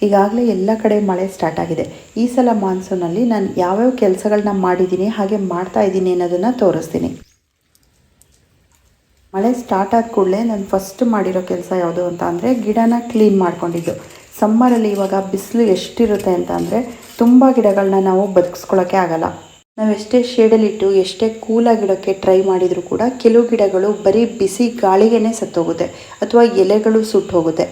ಈಗಾಗಲೇ ಎಲ್ಲ ಕಡೆ ಮಳೆ ಸ್ಟಾರ್ಟ್ ಆಗಿದೆ. ಈ ಸಲ ಮಾನ್ಸೂನಲ್ಲಿ ನಾನು ಯಾವ್ಯಾವ ಕೆಲಸಗಳನ್ನ ಮಾಡಿದ್ದೀನಿ ಹಾಗೆ ಮಾಡ್ತಾ ಇದ್ದೀನಿ ಅನ್ನೋದನ್ನು ತೋರಿಸ್ತೀನಿ. ಮಳೆ ಸ್ಟಾರ್ಟ್ ಆದ ಕೂಡಲೇ ನಾನು ಫಸ್ಟ್ ಮಾಡಿರೋ ಕೆಲಸ ಯಾವುದು ಅಂತ ಅಂದರೆ ಗಿಡನ ಕ್ಲೀನ್ ಮಾಡ್ಕೊಂಡಿದ್ದು. ಸಮ್ಮರಲ್ಲಿ ಇವಾಗ ಬಿಸಿಲು ಎಷ್ಟಿರುತ್ತೆ ಅಂತ ಅಂದರೆ ತುಂಬ ಗಿಡಗಳನ್ನ ನಾವು ಬದುಕಿಸ್ಕೊಳ್ಳೋಕ್ಕೆ ಆಗಲ್ಲ. ನಾವು ಎಷ್ಟೇ ಶೇಡಲ್ಲಿಟ್ಟು ಎಷ್ಟೇ ಕೂಲಾಗಿಡೋಕ್ಕೆ ಟ್ರೈ ಮಾಡಿದರೂ ಕೂಡ ಕೆಲವು ಗಿಡಗಳು ಬರೀ ಬಿಸಿ ಗಾಳಿಗೇ ಸತ್ತೋಗುತ್ತೆ ಅಥವಾ ಎಲೆಗಳು ಸುಟ್ಟು ಹೋಗುತ್ತೆ.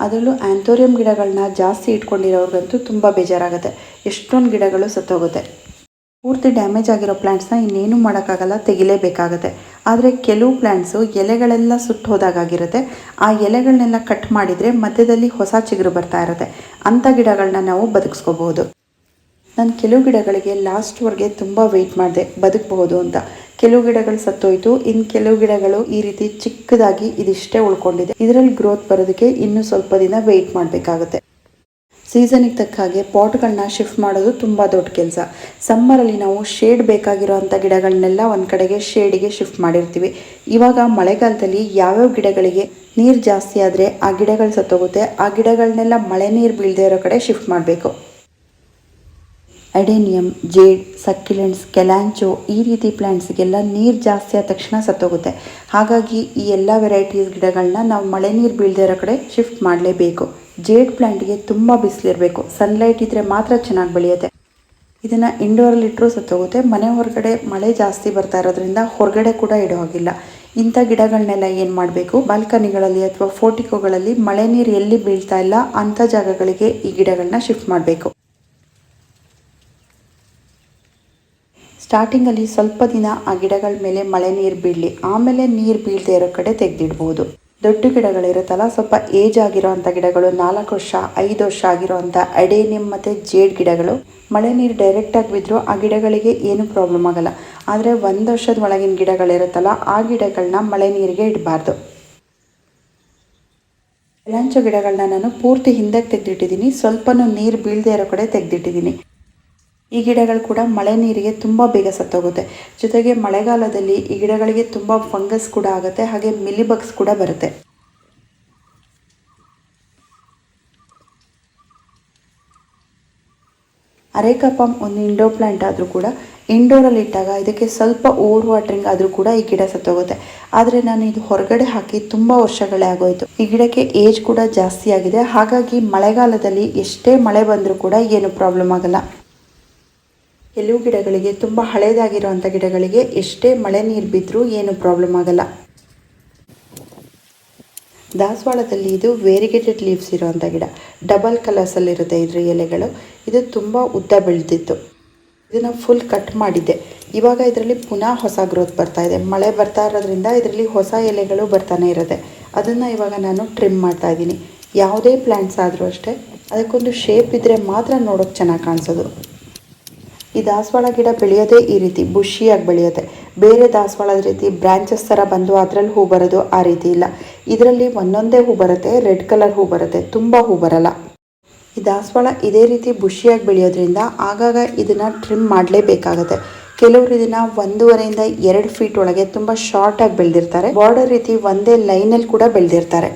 ಅದರಲ್ಲೂ ಆ್ಯಂಥೋರಿಯಂ ಗಿಡಗಳನ್ನ ಜಾಸ್ತಿ ಇಟ್ಕೊಂಡಿರೋರ್ಗಂತೂ ತುಂಬ ಬೇಜಾರಾಗುತ್ತೆ. ಎಷ್ಟೊಂದು ಗಿಡಗಳು ಸತ್ತೋಗುತ್ತೆ. ಪೂರ್ತಿ ಡ್ಯಾಮೇಜ್ ಆಗಿರೋ ಪ್ಲ್ಯಾಂಟ್ಸ್ನ ಇನ್ನೇನು ಮಾಡೋಕ್ಕಾಗಲ್ಲ, ತೆಗಿಲೇಬೇಕಾಗತ್ತೆ. ಆದರೆ ಕೆಲವು ಪ್ಲ್ಯಾಂಟ್ಸು ಎಲೆಗಳೆಲ್ಲ ಸುಟ್ಟು ಹೋದಾಗಿರುತ್ತೆ. ಆ ಎಲೆಗಳನ್ನೆಲ್ಲ ಕಟ್ ಮಾಡಿದರೆ ಮಧ್ಯದಲ್ಲಿ ಹೊಸ ಚಿಗುರು ಬರ್ತಾ ಇರುತ್ತೆ. ಅಂಥ ಗಿಡಗಳನ್ನ ನಾವು ಬದುಕಿಸ್ಕೋಬಹುದು. ನಾನು ಕೆಲವು ಗಿಡಗಳಿಗೆ ಲಾಸ್ಟ್ವರೆಗೆ ತುಂಬ ವೆಯ್ಟ್ ಮಾಡಿದೆ ಬದುಕಬಹುದು ಅಂತ. ಕೆಲವು ಗಿಡಗಳು ಸತ್ತೋಯ್ತು, ಇನ್ನು ಕೆಲವು ಗಿಡಗಳು ಈ ರೀತಿ ಚಿಕ್ಕದಾಗಿ ಇದಿಷ್ಟೇ ಉಳ್ಕೊಂಡಿದೆ. ಇದರಲ್ಲಿ ಗ್ರೋತ್ ಬರೋದಕ್ಕೆ ಇನ್ನೂ ಸ್ವಲ್ಪ ದಿನ ವೆಯ್ಟ್ ಮಾಡಬೇಕಾಗುತ್ತೆ. ಸೀಸನಿಗೆ ತಕ್ಕ ಹಾಗೆ ಪಾಟ್ಗಳನ್ನ ಶಿಫ್ಟ್ ಮಾಡೋದು ತುಂಬ ದೊಡ್ಡ ಕೆಲಸ. ಸಮ್ಮರಲ್ಲಿ ನಾವು ಶೇಡ್ ಬೇಕಾಗಿರೋ ಅಂಥ ಗಿಡಗಳನ್ನೆಲ್ಲ ಒಂದು ಕಡೆಗೆ ಶೇಡಿಗೆ ಶಿಫ್ಟ್ ಮಾಡಿರ್ತೀವಿ. ಇವಾಗ ಮಳೆಗಾಲದಲ್ಲಿ ಯಾವ್ಯಾವ ಗಿಡಗಳಿಗೆ ನೀರು ಜಾಸ್ತಿ ಆದರೆ ಆ ಗಿಡಗಳು ಸತ್ತೋಗುತ್ತೆ, ಆ ಗಿಡಗಳನ್ನೆಲ್ಲ ಮಳೆ ನೀರು ಬೀಳದೇ ಇರೋ ಕಡೆ ಶಿಫ್ಟ್ ಮಾಡಬೇಕು. ಅಡೇನಿಯಂ, ಜೇಡ್, ಸಕ್ಯುಲೆಂಟ್ಸ್, ಕೆಲಾಂಚೋ ಈ ರೀತಿ ಪ್ಲ್ಯಾಂಟ್ಸ್ಗೆಲ್ಲ ನೀರು ಜಾಸ್ತಿ ಆದ ತಕ್ಷಣ ಸತ್ತೋಗುತ್ತೆ. ಹಾಗಾಗಿ ಈ ಎಲ್ಲ ವೆರೈಟೀಸ್ ಗಿಡಗಳನ್ನ ನಾವು ಮಳೆ ನೀರು ಬೀಳದೇ ಇರೋ ಕಡೆ ಶಿಫ್ಟ್ ಮಾಡಲೇಬೇಕು. ಜೇಡ್ ಪ್ಲ್ಯಾಂಟ್ಗೆ ತುಂಬ ಬಿಸಿಲಿರಬೇಕು, ಸನ್ಲೈಟ್ ಇದ್ದರೆ ಮಾತ್ರ ಚೆನ್ನಾಗಿ ಬೆಳೆಯುತ್ತೆ. ಇದನ್ನು ಇಂಡೋರಲ್ಲಿಟ್ಟರೂ ಸತ್ತೋಗುತ್ತೆ. ಮನೆ ಹೊರಗಡೆ ಮಳೆ ಜಾಸ್ತಿ ಬರ್ತಾ ಇರೋದ್ರಿಂದ ಹೊರಗಡೆ ಕೂಡ ಇಡೋ ಹಾಗಿಲ್ಲ. ಇಂಥ ಗಿಡಗಳನ್ನೆಲ್ಲ ಏನು ಮಾಡಬೇಕು, ಬಾಲ್ಕನಿಗಳಲ್ಲಿ ಅಥವಾ ಫೋರ್ಟಿಕೋಗಳಲ್ಲಿ ಮಳೆ ನೀರು ಎಲ್ಲಿ ಬೀಳ್ತಾ ಇಲ್ಲ ಅಂಥ ಜಾಗಗಳಿಗೆ ಈ ಗಿಡಗಳನ್ನ ಶಿಫ್ಟ್ ಮಾಡಬೇಕು. ಸ್ಟಾರ್ಟಿಂಗಲ್ಲಿ ಸ್ವಲ್ಪ ದಿನ ಆ ಗಿಡಗಳ ಮೇಲೆ ಮಳೆ ನೀರು ಬೀಳಲಿ, ಆಮೇಲೆ ನೀರು ಬೀಳದೇ ಇರೋ ಕಡೆ ತೆಗೆದಿಡ್ಬೋದು. ದೊಡ್ಡ ಗಿಡಗಳಿರುತ್ತಲ್ಲ, ಸ್ವಲ್ಪ ಏಜ್ ಆಗಿರೋ ಅಂಥ ಗಿಡಗಳು, 4 ವರ್ಷ 5 ವರ್ಷ ಆಗಿರೋ ಅಂಥ ಅಡೇನಿಯಂ ಮತ್ತು ಜೇಡ್ ಗಿಡಗಳು ಮಳೆ ನೀರು ಡೈರೆಕ್ಟಾಗಿ ಬಿದ್ದರೂ ಆ ಗಿಡಗಳಿಗೆ ಏನೂ ಪ್ರಾಬ್ಲಮ್ ಆಗಲ್ಲ. ಆದರೆ 1 ವರ್ಷದ ಒಳಗಿನ ಗಿಡಗಳಿರುತ್ತಲ್ಲ, ಆ ಗಿಡಗಳನ್ನ ಮಳೆ ನೀರಿಗೆ ಇಡಬಾರ್ದು. ಕೆಲಾಂಚೋ ಗಿಡಗಳನ್ನ ನಾನು ಪೂರ್ತಿ ಹಿಂದಕ್ಕೆ ತೆಗೆದಿಟ್ಟಿದ್ದೀನಿ, ಸ್ವಲ್ಪನೂ ನೀರು ಬೀಳದೇ ಇರೋ ಕಡೆ ತೆಗೆದಿಟ್ಟಿದ್ದೀನಿ. ಈ ಗಿಡಗಳು ಕೂಡ ಮಳೆ ನೀರಿಗೆ ತುಂಬ ಬೇಗ ಸತ್ತೋಗುತ್ತೆ. ಜೊತೆಗೆ ಮಳೆಗಾಲದಲ್ಲಿ ಈ ಗಿಡಗಳಿಗೆ ತುಂಬ ಫಂಗಸ್ ಕೂಡ ಆಗುತ್ತೆ, ಹಾಗೆ ಮಿಲಿಬಗ್ಸ್ ಕೂಡ ಬರುತ್ತೆ. ಅರೇಕಾ ಪಾಮ್ ಒಂದು ಇಂಡೋರ್ ಪ್ಲ್ಯಾಂಟ್ ಆದರೂ ಕೂಡ ಇಂಡೋರಲ್ಲಿ ಇಟ್ಟಾಗ ಇದಕ್ಕೆ ಸ್ವಲ್ಪ ಓವರ್ ವಾಟ್ರಿಂಗ್ ಆದರೂ ಕೂಡ ಈ ಗಿಡ ಸತ್ತೋಗುತ್ತೆ. ಆದರೆ ನಾನು ಇದು ಹೊರಗಡೆ ಹಾಕಿ ತುಂಬ ವರ್ಷಗಳೇ ಆಗೋಯಿತು. ಈ ಗಿಡಕ್ಕೆ ಏಜ್ ಕೂಡ ಜಾಸ್ತಿ ಆಗಿದೆ. ಹಾಗಾಗಿ ಮಳೆಗಾಲದಲ್ಲಿ ಎಷ್ಟೇ ಮಳೆ ಬಂದರೂ ಕೂಡ ಏನು ಪ್ರಾಬ್ಲಮ್ ಆಗಲ್ಲ. ಕೆಲವು ಗಿಡಗಳಿಗೆ ತುಂಬ ಹಳೇದಾಗಿರೋವಂಥ ಗಿಡಗಳಿಗೆ ಎಷ್ಟೇ ಮಳೆ ನೀರು ಬಿದ್ದರೂ ಏನು ಪ್ರಾಬ್ಲಮ್ ಆಗಲ್ಲ. ದಾಸವಾಳದಲ್ಲಿ ಇದು ವೇರಿಗೇಟೆಡ್ ಲೀವ್ಸ್ ಇರೋವಂಥ ಗಿಡ, ಡಬಲ್ ಕಲರ್ಸಲ್ಲಿರುತ್ತೆ ಇದರ ಎಲೆಗಳು. ಇದು ತುಂಬ ಉದ್ದ ಬೆಳೆದಿತ್ತು. ಇದನ್ನು ಫುಲ್ ಕಟ್ ಮಾಡಿದ್ದೆ. ಇವಾಗ ಇದರಲ್ಲಿ ಪುನಃ ಹೊಸ ಗ್ರೋತ್ ಬರ್ತಾ ಇದೆ. ಮಳೆ ಬರ್ತಾ ಇರೋದ್ರಿಂದ ಇದರಲ್ಲಿ ಹೊಸ ಎಲೆಗಳು ಬರ್ತಾನೆ ಇರುತ್ತೆ. ಅದನ್ನು ಇವಾಗ ನಾನು ಟ್ರಿಮ್ ಮಾಡ್ತಾ ಇದ್ದೀನಿ. ಯಾವುದೇ ಪ್ಲ್ಯಾಂಟ್ಸ್ ಆದರೂ ಅಷ್ಟೇ ಅದಕ್ಕೊಂದು ಶೇಪ್ ಇದ್ದರೆ ಮಾತ್ರ ನೋಡೋಕ್ಕೆ ಚೆನ್ನಾಗಿ ಕಾಣಿಸೋದು. ಈ ದಾಸವಾಳ ಗಿಡ ಬೆಳೆಯೋದೇ ಈ ರೀತಿ ಬುಷಿಯಾಗಿ ಬೆಳೆಯುತ್ತೆ. ಬೇರೆ ದಾಸವಾಳದ ರೀತಿ ಬ್ರಾಂಚಸ್ ಥರ ಬಂದು ಅದರಲ್ಲಿ ಹೂ ಬರೋದು ಆ ರೀತಿ ಇಲ್ಲ. ಇದರಲ್ಲಿ ಒಂದೊಂದೇ ಹೂ ಬರುತ್ತೆ, ರೆಡ್ ಕಲರ್ ಹೂ ಬರುತ್ತೆ, ತುಂಬ ಹೂ ಬರಲ್ಲ. ಈ ದಾಸವಾಳ ಇದೇ ರೀತಿ ಬುಷಿಯಾಗಿ ಬೆಳೆಯೋದ್ರಿಂದ ಆಗಾಗ ಇದನ್ನು ಟ್ರಿಮ್ ಮಾಡಲೇಬೇಕಾಗತ್ತೆ. ಕೆಲವರು ಇದನ್ನು 1.5 ಇಂದ 2 ಫೀಟ್ ಒಳಗೆ ತುಂಬ ಶಾರ್ಟಾಗಿ ಬೆಳೆದಿರ್ತಾರೆ. ಬಾರ್ಡರ್ ರೀತಿ ಒಂದೇ ಲೈನಲ್ಲಿ ಕೂಡ ಬೆಳೆದಿರ್ತಾರೆ.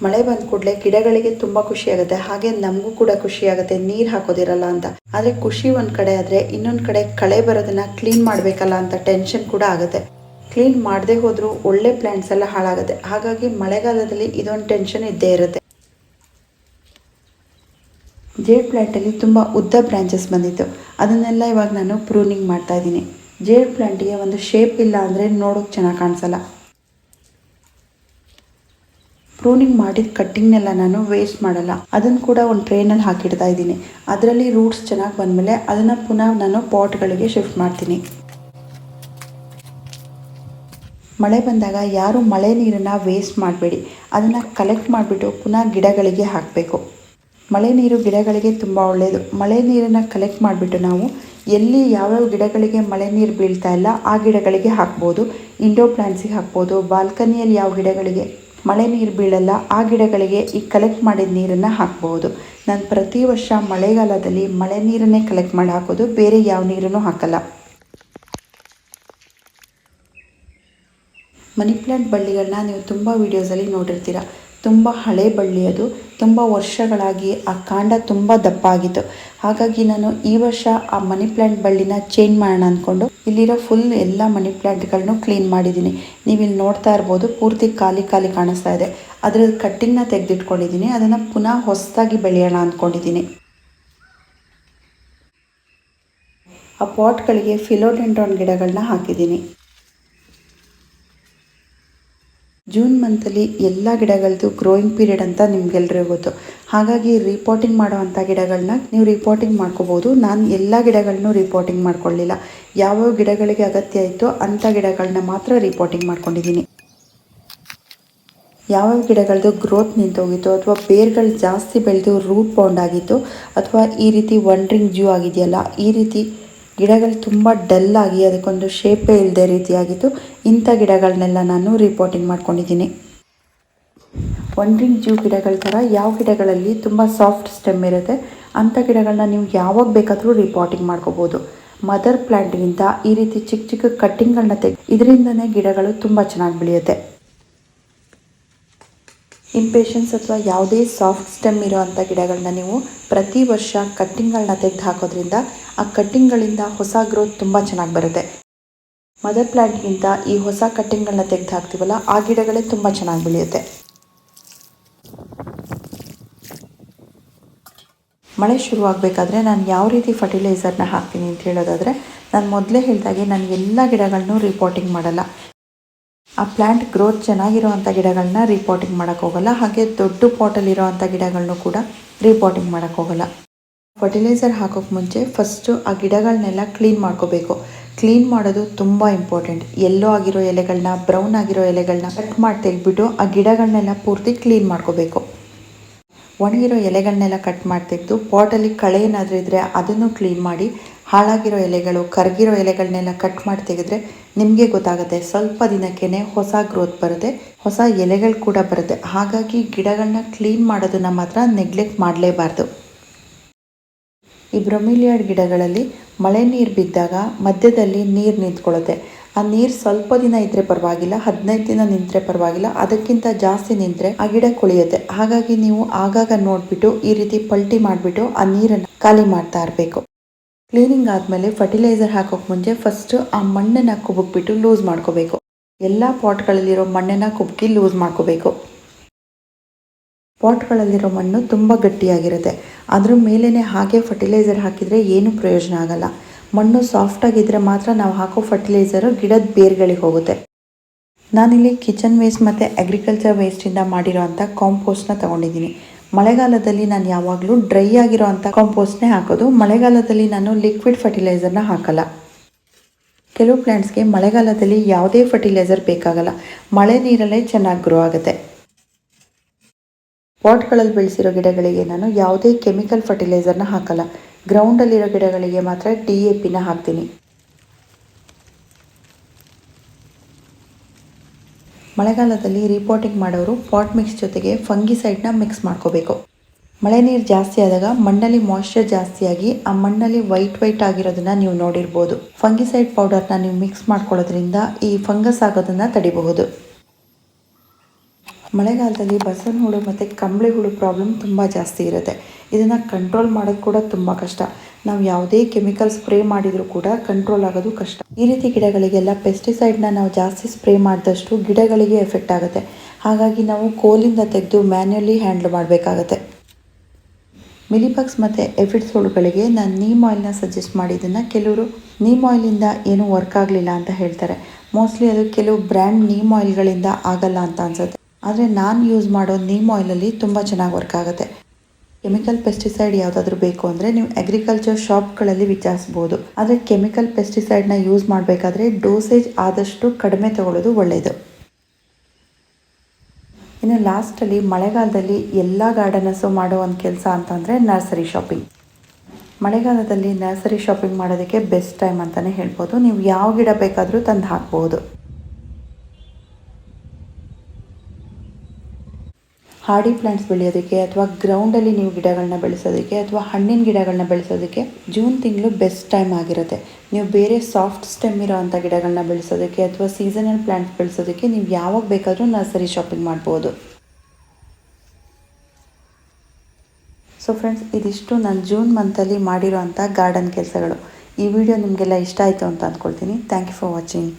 ಮಳೆ ಬಂದ ಕೂಡಲೇ ಗಿಡಗಳಿಗೆ ತುಂಬ ಖುಷಿಯಾಗುತ್ತೆ, ಹಾಗೆ ನಮಗೂ ಕೂಡ ಖುಷಿಯಾಗುತ್ತೆ ನೀರು ಹಾಕೋದಿರಲ್ಲ ಅಂತ. ಆದರೆ ಖುಷಿ ಒಂದು ಕಡೆ ಆದರೆ ಇನ್ನೊಂದು ಕಡೆ ಕಳೆ ಬರೋದನ್ನು ಕ್ಲೀನ್ ಮಾಡಬೇಕಲ್ಲ ಅಂತ ಟೆನ್ಷನ್ ಕೂಡ ಆಗುತ್ತೆ. ಕ್ಲೀನ್ ಮಾಡದೇ ಹೋದರೂ ಒಳ್ಳೆ ಪ್ಲ್ಯಾಂಟ್ಸ್ ಎಲ್ಲ ಹಾಳಾಗುತ್ತೆ. ಹಾಗಾಗಿ ಮಳೆಗಾಲದಲ್ಲಿ ಇದೊಂದು ಟೆನ್ಷನ್ ಇದ್ದೇ ಇರುತ್ತೆ. ಜೇಡ್ ಪ್ಲ್ಯಾಂಟಲ್ಲಿ ತುಂಬ ಉದ್ದ ಬ್ರಾಂಚಸ್ ಬಂದಿತ್ತು, ಅದನ್ನೆಲ್ಲ ಇವಾಗ ನಾನು ಪ್ರೂನಿಂಗ್ ಮಾಡ್ತಾ ಇದ್ದೀನಿ. ಜೇಡ್ ಪ್ಲ್ಯಾಂಟಿಗೆ ಒಂದು ಶೇಪ್ ಇಲ್ಲ ಅಂದರೆ ನೋಡೋಕ್ಕೆ ಚೆನ್ನಾಗಿ ಕಾಣಿಸಲ್ಲ. ಪ್ರೂನಿಂಗ್ ಮಾಡಿದ ಕಟ್ಟಿಂಗ್ನೆಲ್ಲ ನಾನು ವೇಸ್ಟ್ ಮಾಡಲ್ಲ, ಅದನ್ನು ಕೂಡ ಒಂದು ಟ್ರೇನಲ್ಲಿ ಹಾಕಿಡ್ತಾ ಇದ್ದೀನಿ. ಅದರಲ್ಲಿ ರೂಟ್ಸ್ ಚೆನ್ನಾಗಿ ಬಂದಮೇಲೆ ಅದನ್ನು ಪುನಃ ನಾನು ಪಾಟ್ಗಳಿಗೆ ಶಿಫ್ಟ್ ಮಾಡ್ತೀನಿ. ಮಳೆ ಬಂದಾಗ ಯಾರು ಮಳೆ ನೀರನ್ನು ವೇಸ್ಟ್ ಮಾಡಬೇಡಿ, ಅದನ್ನು ಕಲೆಕ್ಟ್ ಮಾಡಿಬಿಟ್ಟು ಪುನಃ ಗಿಡಗಳಿಗೆ ಹಾಕಬೇಕು. ಮಳೆ ನೀರು ಗಿಡಗಳಿಗೆ ತುಂಬ ಒಳ್ಳೆಯದು. ಮಳೆ ನೀರನ್ನು ಕಲೆಕ್ಟ್ ಮಾಡಿಬಿಟ್ಟು ನಾವು ಎಲ್ಲಿ ಯಾವ್ಯಾವ ಗಿಡಗಳಿಗೆ ಮಳೆ ನೀರು ಬೀಳ್ತಾ ಇಲ್ಲ ಆ ಗಿಡಗಳಿಗೆ ಹಾಕ್ಬೋದು. ಇಂಡೋರ್ ಪ್ಲ್ಯಾಂಟ್ಸಿಗೆ ಹಾಕ್ಬೋದು. ಬಾಲ್ಕನಿಯಲ್ಲಿ ಯಾವ ಗಿಡಗಳಿಗೆ ಮಳೆ ನೀರು ಬೀಳಲ್ಲ ಆ ಗಿಡಗಳಿಗೆ ಈ ಕಲೆಕ್ಟ್ ಮಾಡಿದ ನೀರನ್ನು ಹಾಕ್ಬೋದು. ನಾನು ಪ್ರತಿ ವರ್ಷ ಮಳೆಗಾಲದಲ್ಲಿ ಮಳೆ ನೀರನ್ನೇ ಕಲೆಕ್ಟ್ ಮಾಡಿ ಹಾಕೋದು, ಬೇರೆ ಯಾವ ನೀರನ್ನು ಹಾಕಲ್ಲ. ಮನಿ ಪ್ಲ್ಯಾಂಟ್ ಬಳ್ಳಿಗಳನ್ನ ನೀವು ತುಂಬ ವೀಡಿಯೋಸಲ್ಲಿ ನೋಡಿರ್ತೀರ. ತುಂಬ ಹಳೆ ಬಳ್ಳಿ ಅದು, ತುಂಬ ವರ್ಷಗಳಾಗಿ ಆ ಕಾಂಡ ತುಂಬ ದಪ್ಪ ಆಗಿತ್ತು. ಹಾಗಾಗಿ ನಾನು ಈ ವರ್ಷ ಆ ಮನಿ ಪ್ಲ್ಯಾಂಟ್ ಬಳ್ಳಿನ ಚೇಂಜ್ ಮಾಡೋಣ ಅಂದ್ಕೊಂಡು ಇಲ್ಲಿರೋ ಫುಲ್ ಎಲ್ಲ ಮನಿ ಪ್ಲ್ಯಾಂಟ್ಗಳನ್ನು ಕ್ಲೀನ್ ಮಾಡಿದ್ದೀನಿ. ನೀವು ಇಲ್ಲಿ ನೋಡ್ತಾ ಇರ್ಬೋದು, ಪೂರ್ತಿ ಖಾಲಿ ಖಾಲಿ ಕಾಣಿಸ್ತಾ ಇದೆ. ಅದರ ಕಟ್ಟಿಂಗ್ನ ತೆಗೆದಿಟ್ಕೊಂಡಿದ್ದೀನಿ. ಅದನ್ನು ಪುನಃ ಹೊಸದಾಗಿ ಬೆಳೆಯೋಣ ಅಂದ್ಕೊಂಡಿದ್ದೀನಿ. ಆ ಪಾಟ್ಗಳಿಗೆ ಫಿಲೋಡೆಂಡ್ರಾನ್ ಗಿಡಗಳನ್ನ ಹಾಕಿದ್ದೀನಿ. ಜೂನ್ ಮಂತಲ್ಲಿ ಎಲ್ಲ ಗಿಡಗಳದ್ದು ಗ್ರೋಯಿಂಗ್ ಪೀರಿಯಡ್ ಅಂತ ನಿಮ್ಗೆಲ್ರಿಗೂ ಗೊತ್ತು. ಹಾಗಾಗಿ ರಿಪೋರ್ಟಿಂಗ್ ಮಾಡೋವಂಥ ಗಿಡಗಳನ್ನ ನೀವು ರಿಪೋರ್ಟಿಂಗ್ ಮಾಡ್ಕೋಬೋದು. ನಾನು ಎಲ್ಲ ಗಿಡಗಳನ್ನೂ ರಿಪೋರ್ಟಿಂಗ್ ಮಾಡ್ಕೊಳ್ಳಿಲ್ಲ. ಯಾವ್ಯಾವ ಗಿಡಗಳಿಗೆ ಅಗತ್ಯ ಇತ್ತೋ ಅಂಥ ಗಿಡಗಳನ್ನ ಮಾತ್ರ ರಿಪೋರ್ಟಿಂಗ್ ಮಾಡ್ಕೊಂಡಿದ್ದೀನಿ. ಯಾವ್ಯಾವ ಗಿಡಗಳದ್ದು ಗ್ರೋತ್ ನಿಂತೋಗಿತ್ತು ಅಥವಾ ಬೇರ್ಗಳು ಜಾಸ್ತಿ ಬೆಳೆದು ರೂಟ್ ಬೌಂಡ್ ಆಗಿತ್ತು ಅಥವಾ ಈ ರೀತಿ ವಂಡ್ರಿಂಗ್ ಜ್ಯೂ ಆಗಿದೆಯಲ್ಲ, ಈ ರೀತಿ ಗಿಡಗಳು ತುಂಬ ಡಲ್ ಆಗಿ ಅದಕ್ಕೊಂದು ಶೇಪೇ ಇಲ್ಲದೆ ರೀತಿಯಾಗಿತ್ತು, ಇಂಥ ಗಿಡಗಳನ್ನೆಲ್ಲ ನಾನು ರಿಪೋರ್ಟಿಂಗ್ ಮಾಡ್ಕೊಂಡಿದ್ದೀನಿ. ವಂಡ್ರಿಂಗ್ ಜ್ಯೂ ಗಿಡಗಳ ಥರ ಯಾವ ಗಿಡಗಳಲ್ಲಿ ತುಂಬ ಸಾಫ್ಟ್ ಸ್ಟೆಮ್ ಇರುತ್ತೆ ಅಂಥ ಗಿಡಗಳನ್ನ ನೀವು ಯಾವಾಗ ಬೇಕಾದರೂ ರಿಪೋರ್ಟಿಂಗ್ ಮಾಡ್ಕೋಬೋದು. ಮದರ್ ಪ್ಲ್ಯಾಂಟ್ಗಿಂತ ಈ ರೀತಿ ಚಿಕ್ಕ ಚಿಕ್ಕ ಕಟ್ಟಿಂಗ್ಗಳನ್ನ ಇದರಿಂದನೇ ಗಿಡಗಳು ತುಂಬ ಚೆನ್ನಾಗಿ ಬೆಳೆಯುತ್ತೆ. ಇಂಪೇಷನ್ಸ್ ಅಥವಾ ಯಾವುದೇ ಸಾಫ್ಟ್ ಸ್ಟೆಮ್ ಇರೋವಂಥ ಗಿಡಗಳನ್ನ ನೀವು ಪ್ರತಿ ವರ್ಷ ಕಟ್ಟಿಂಗ್ಗಳನ್ನ ತೆಗೆದು ಹಾಕೋದ್ರಿಂದ ಆ ಕಟ್ಟಿಂಗ್ಗಳಿಂದ ಹೊಸ ಗ್ರೋತ್ ತುಂಬ ಚೆನ್ನಾಗಿ ಬರುತ್ತೆ. ಮದರ್ ಪ್ಲ್ಯಾಂಟ್ಗಿಂತ ಈ ಹೊಸ ಕಟ್ಟಿಂಗ್ಗಳನ್ನ ತೆಗೆದು ಹಾಕ್ತೀವಲ್ಲ, ಆ ಗಿಡಗಳೇ ತುಂಬ ಚೆನ್ನಾಗಿ ಬೆಳೆಯುತ್ತೆ. ಮಳೆ ಶುರುವಾಗಬೇಕಾದ್ರೆ ನಾನು ಯಾವ ರೀತಿ ಫರ್ಟಿಲೈಸರ್ನ ಹಾಕ್ತೀನಿ ಅಂತ ಹೇಳೋದಾದರೆ, ನಾನು ಮೊದಲೇ ಹೇಳಿದಾಗೆ ನಾನು ಎಲ್ಲ ಗಿಡಗಳನ್ನೂ ರಿಪೋರ್ಟಿಂಗ್ ಮಾಡಲ್ಲ. ಆ ಪ್ಲ್ಯಾಂಟ್ ಗ್ರೋತ್ ಚೆನ್ನಾಗಿರೋವಂಥ ಗಿಡಗಳನ್ನ ರಿಪೋರ್ಟಿಂಗ್ ಮಾಡೋಕ್ಕೆ ಹೋಗಲ್ಲ. ಹಾಗೆ ದೊಡ್ಡ ಪಾಟಲ್ಲಿರೋವಂಥ ಗಿಡಗಳನ್ನೂ ಕೂಡ ರಿಪೋರ್ಟಿಂಗ್ ಮಾಡೋಕ್ಕೆ ಹೋಗಲ್ಲ. ಫರ್ಟಿಲೈಸರ್ ಹಾಕೋಕ್ಕೆ ಮುಂಚೆ ಫಸ್ಟು ಆ ಗಿಡಗಳನ್ನೆಲ್ಲ ಕ್ಲೀನ್ ಮಾಡ್ಕೋಬೇಕು. ಕ್ಲೀನ್ ಮಾಡೋದು ತುಂಬ ಇಂಪಾರ್ಟೆಂಟ್. ಎಲ್ಲೋ ಆಗಿರೋ ಎಲೆಗಳನ್ನ, ಬ್ರೌನ್ ಆಗಿರೋ ಎಲೆಗಳನ್ನ ಕಟ್ ಮಾಡಿ ತೆಗೆದ್ಬಿಟ್ಟು ಆ ಗಿಡಗಳನ್ನೆಲ್ಲ ಪೂರ್ತಿ ಕ್ಲೀನ್ ಮಾಡ್ಕೋಬೇಕು. ಒಣಗಿರೋ ಎಲೆಗಳನ್ನೆಲ್ಲ ಕಟ್ ಮಾಡಿ ತೆಗೆದು ಪಾಟಲ್ಲಿ ಕಳೆ ಏನಾದರೂ ಇದ್ದರೆ ಅದನ್ನು ಕ್ಲೀನ್ ಮಾಡಿ, ಹಾಳಾಗಿರೋ ಎಲೆಗಳು, ಕರಗಿರೋ ಎಲೆಗಳನ್ನೆಲ್ಲ ಕಟ್ ಮಾಡಿ ತೆಗೆದ್ರೆ ನಿಮಗೆ ಗೊತ್ತಾಗುತ್ತೆ, ಸ್ವಲ್ಪ ದಿನಕ್ಕೇ ಹೊಸ ಗ್ರೋತ್ ಬರುತ್ತೆ, ಹೊಸ ಎಲೆಗಳು ಕೂಡ ಬರುತ್ತೆ. ಹಾಗಾಗಿ ಗಿಡಗಳನ್ನ ಕ್ಲೀನ್ ಮಾಡೋದನ್ನು ಮಾತ್ರ ನೆಗ್ಲೆಕ್ಟ್ ಮಾಡಲೇಬಾರ್ದು. ಈ ಬ್ರೊಮಿಲಿಯಾಡ್ ಗಿಡಗಳಲ್ಲಿ ಮಳೆ ನೀರು ಬಿದ್ದಾಗ ಮಧ್ಯದಲ್ಲಿ ನೀರು ನಿಂತ್ಕೊಳ್ಳುತ್ತೆ. ಆ ನೀರು ಸ್ವಲ್ಪ ದಿನ ಇದ್ದರೆ ಪರವಾಗಿಲ್ಲ, 15 ದಿನ ನಿಂತರೆ ಪರವಾಗಿಲ್ಲ, ಅದಕ್ಕಿಂತ ಜಾಸ್ತಿ ನಿಂತರೆ ಆ ಗಿಡ ಕೊಳೆಯುತ್ತೆ. ಹಾಗಾಗಿ ನೀವು ಆಗಾಗ ನೋಡಿಬಿಟ್ಟು ಈ ರೀತಿ ಪಲ್ಟಿ ಮಾಡಿಬಿಟ್ಟು ಆ ನೀರನ್ನು ಖಾಲಿ ಮಾಡ್ತಾ ಇರಬೇಕು. ಕ್ಲೀನಿಂಗ್ ಆದಮೇಲೆ ಫರ್ಟಿಲೈಸರ್ ಹಾಕೋಕ್ಕೆ ಮುಂಚೆ ಫಸ್ಟು ಆ ಮಣ್ಣನ್ನು ಕುಬುಕ್ಬಿಟ್ಟು ಲೂಸ್ ಮಾಡ್ಕೋಬೇಕು. ಎಲ್ಲ ಪಾಟ್ಗಳಲ್ಲಿರೋ ಮಣ್ಣನ್ನು ಕುಬ್ಕಿ ಲೂಸ್ ಮಾಡ್ಕೋಬೇಕು. ಪಾಟ್ಗಳಲ್ಲಿರೋ ಮಣ್ಣು ತುಂಬ ಗಟ್ಟಿಯಾಗಿರುತ್ತೆ. ಅದ್ರ ಮೇಲೇ ಹಾಗೆ ಫರ್ಟಿಲೈಸರ್ ಹಾಕಿದರೆ ಏನೂ ಪ್ರಯೋಜನ ಆಗಲ್ಲ. ಮಣ್ಣು ಸಾಫ್ಟಾಗಿದ್ದರೆ ಮಾತ್ರ ನಾವು ಹಾಕೋ ಫರ್ಟಿಲೈಸರು ಗಿಡದ ಬೇರ್ಗಳಿಗೆ ಹೋಗುತ್ತೆ. ನಾನಿಲ್ಲಿ ಕಿಚನ್ ವೇಸ್ಟ್ ಮತ್ತು ಅಗ್ರಿಕಲ್ಚರ್ ವೇಸ್ಟಿಂದ ಮಾಡಿರೋ ಅಂಥ ಕಾಂಪೋಸ್ಟ್ನ ತೊಗೊಂಡಿದ್ದೀನಿ. ಮಳೆಗಾಲದಲ್ಲಿ ನಾನು ಯಾವಾಗಲೂ ಡ್ರೈ ಆಗಿರೋ ಅಂಥ ಕಾಂಪೋಸ್ಟ್ನೇ ಹಾಕೋದು. ಮಳೆಗಾಲದಲ್ಲಿ ನಾನು ಲಿಕ್ವಿಡ್ ಫರ್ಟಿಲೈಸರ್ನ ಹಾಕಲ್ಲ. ಕೆಲವು ಪ್ಲ್ಯಾಂಟ್ಸ್ಗೆ ಮಳೆಗಾಲದಲ್ಲಿ ಯಾವುದೇ ಫರ್ಟಿಲೈಸರ್ ಬೇಕಾಗಲ್ಲ, ಮಳೆ ನೀರಲ್ಲೇ ಚೆನ್ನಾಗಿ ಗ್ರೋ ಆಗುತ್ತೆ. ಪಾಟ್ಗಳಲ್ಲಿ ಬೆಳೆಸಿರೋ ಗಿಡಗಳಿಗೆ ನಾನು ಯಾವುದೇ ಕೆಮಿಕಲ್ ಫರ್ಟಿಲೈಸರ್ನ ಹಾಕಲ್ಲ. ಗ್ರೌಂಡಲ್ಲಿರೋ ಗಿಡಗಳಿಗೆ ಮಾತ್ರ DAPನ ಹಾಕ್ತೀನಿ. ಮಳೆಗಾಲದಲ್ಲಿ ರಿಪೋರ್ಟಿಂಗ್ ಮಾಡೋರು ಪಾಟ್ ಮಿಕ್ಸ್ ಜೊತೆಗೆ ಫಂಗಿಸೈಡ್ನ ಮಿಕ್ಸ್ ಮಾಡ್ಕೋಬೇಕು. ಮಳೆ ನೀರು ಜಾಸ್ತಿ ಆದಾಗ ಮಣ್ಣಲ್ಲಿ ಮಾಯ್ಶ್ಚರ್ ಜಾಸ್ತಿಯಾಗಿ ಆ ಮಣ್ಣಲ್ಲಿ ವೈಟ್ ಆಗಿರೋದನ್ನ ನೀವು ನೋಡಿರ್ಬೋದು. ಫಂಗಿಸೈಡ್ ಪೌಡರ್ನ ನೀವು ಮಿಕ್ಸ್ ಮಾಡ್ಕೊಳ್ಳೋದ್ರಿಂದ ಈ ಫಂಗಸ್ ಆಗೋದನ್ನು ತಡಿಬಹುದು. ಮಳೆಗಾಲದಲ್ಲಿ ಬಸವನ ಹುಳು ಮತ್ತು ಕಂಬಳಿ ಹುಳು ಪ್ರಾಬ್ಲಮ್ ತುಂಬ ಜಾಸ್ತಿ ಇರುತ್ತೆ. ಇದನ್ನು ಕಂಟ್ರೋಲ್ ಮಾಡೋದು ಕೂಡ ತುಂಬ ಕಷ್ಟ. ನಾವು ಯಾವುದೇ ಕೆಮಿಕಲ್ ಸ್ಪ್ರೇ ಮಾಡಿದರೂ ಕೂಡ ಕಂಟ್ರೋಲ್ ಆಗೋದು ಕಷ್ಟ. ಈ ರೀತಿ ಗಿಡಗಳಿಗೆಲ್ಲ ಪೆಸ್ಟಿಸೈಡ್ನ ನಾವು ಜಾಸ್ತಿ ಸ್ಪ್ರೇ ಮಾಡಿದಷ್ಟು ಗಿಡಗಳಿಗೆ ಎಫೆಕ್ಟ್ ಆಗುತ್ತೆ. ಹಾಗಾಗಿ ನಾವು ಕೋಲಿಂದ ತೆಗೆದು ಮ್ಯಾನ್ಯಲಿ ಹ್ಯಾಂಡ್ಲ್ ಮಾಡಬೇಕಾಗತ್ತೆ. ಮಿಲಿಬಗ್ಸ್ ಮತ್ತು ಎಫಿಡ್ಸ್ ಹುಳುಗಳಿಗೆ ನಾನು ನೀಮ್ ಆಯಿಲ್ನ ಸಜೆಸ್ಟ್ ಮಾಡಿದ್ದನ್ನು ಕೆಲವರು ನೀಮ್ ಆಯಿಲಿಂದ ಏನೂ ವರ್ಕ್ ಆಗಲಿಲ್ಲ ಅಂತ ಹೇಳ್ತಾರೆ. ಮೋಸ್ಟ್ಲಿ ಅದು ಕೆಲವು ಬ್ರ್ಯಾಂಡ್ ನೀಮ್ ಆಯಿಲ್ಗಳಿಂದ ಆಗಲ್ಲ ಅಂತ ಅನ್ಸುತ್ತೆ. ಆದರೆ ನಾನು ಯೂಸ್ ಮಾಡೋ ನೀಮ್ ಆಯಿಲಲ್ಲಿ ತುಂಬ ಚೆನ್ನಾಗಿ ವರ್ಕ್ ಆಗುತ್ತೆ. ಕೆಮಿಕಲ್ ಪೆಸ್ಟಿಸೈಡ್ ಯಾವುದಾದ್ರೂ ಬೇಕು ಅಂದರೆ ನೀವು ಅಗ್ರಿಕಲ್ಚರ್ ಶಾಪ್ಗಳಲ್ಲಿ ವಿಚಾರಿಸ್ಬೋದು. ಆದರೆ ಕೆಮಿಕಲ್ ಪೆಸ್ಟಿಸೈಡ್ನ ಯೂಸ್ ಮಾಡಬೇಕಾದ್ರೆ ಡೋಸೇಜ್ ಆದಷ್ಟು ಕಡಿಮೆ ತಗೊಳ್ಳೋದು ಒಳ್ಳೆಯದು. ಇನ್ನು ಲಾಸ್ಟಲ್ಲಿ ಮಳೆಗಾಲದಲ್ಲಿ ಎಲ್ಲ ಗಾರ್ಡನರ್ಸು ಮಾಡೋ ಒಂದು ಕೆಲಸ ಅಂತಂದರೆ ನರ್ಸರಿ ಶಾಪಿಂಗ್. ಮಳೆಗಾಲದಲ್ಲಿ ನರ್ಸರಿ ಶಾಪಿಂಗ್ ಮಾಡೋದಕ್ಕೆ ಬೆಸ್ಟ್ ಟೈಮ್ ಅಂತಲೇ ಹೇಳ್ಬೋದು. ನೀವು ಯಾವ ಗಿಡ ಬೇಕಾದರೂ ತಂದು ಹಾಕ್ಬೋದು. ಹಾರ್ಡಿ ಪ್ಲಾಂಟ್ಸ್ ಬೆಳೆಯೋದಕ್ಕೆ ಅಥವಾ ಗ್ರೌಂಡಲ್ಲಿ ನೀವು ಗಿಡಗಳನ್ನ ಬೆಳೆಸೋದಕ್ಕೆ ಅಥವಾ ಹಣ್ಣಿನ ಗಿಡಗಳನ್ನ ಬೆಳೆಸೋದಕ್ಕೆ ಜೂನ್ ತಿಂಗಳು ಬೆಸ್ಟ್ ಟೈಮ್ ಆಗಿರುತ್ತೆ. ನೀವು ಬೇರೆ ಸಾಫ್ಟ್ ಸ್ಟೆಮ್ ಇರೋ ಅಂಥ ಗಿಡಗಳನ್ನ ಬೆಳೆಸೋದಕ್ಕೆ ಅಥವಾ ಸೀಸನಲ್ ಪ್ಲಾಂಟ್ಸ್ ಬೆಳೆಸೋದಕ್ಕೆ ನೀವು ಯಾವಾಗ ಬೇಕಾದರೂ ನರ್ಸರಿ ಶಾಪಿಂಗ್ ಮಾಡ್ಬೋದು. ಸೊ ಫ್ರೆಂಡ್ಸ್, ಇದಿಷ್ಟು ನಾನು ಜೂನ್ ಮಂತಲ್ಲಿ ಮಾಡಿರೋ ಅಂಥ ಗಾರ್ಡನ್ ಕೆಲಸಗಳು. ಈ ವಿಡಿಯೋ ನಿಮಗೆಲ್ಲ ಇಷ್ಟ ಆಯಿತು ಅಂತ ಅಂದ್ಕೊಳ್ತೀನಿ. Thank you for watching.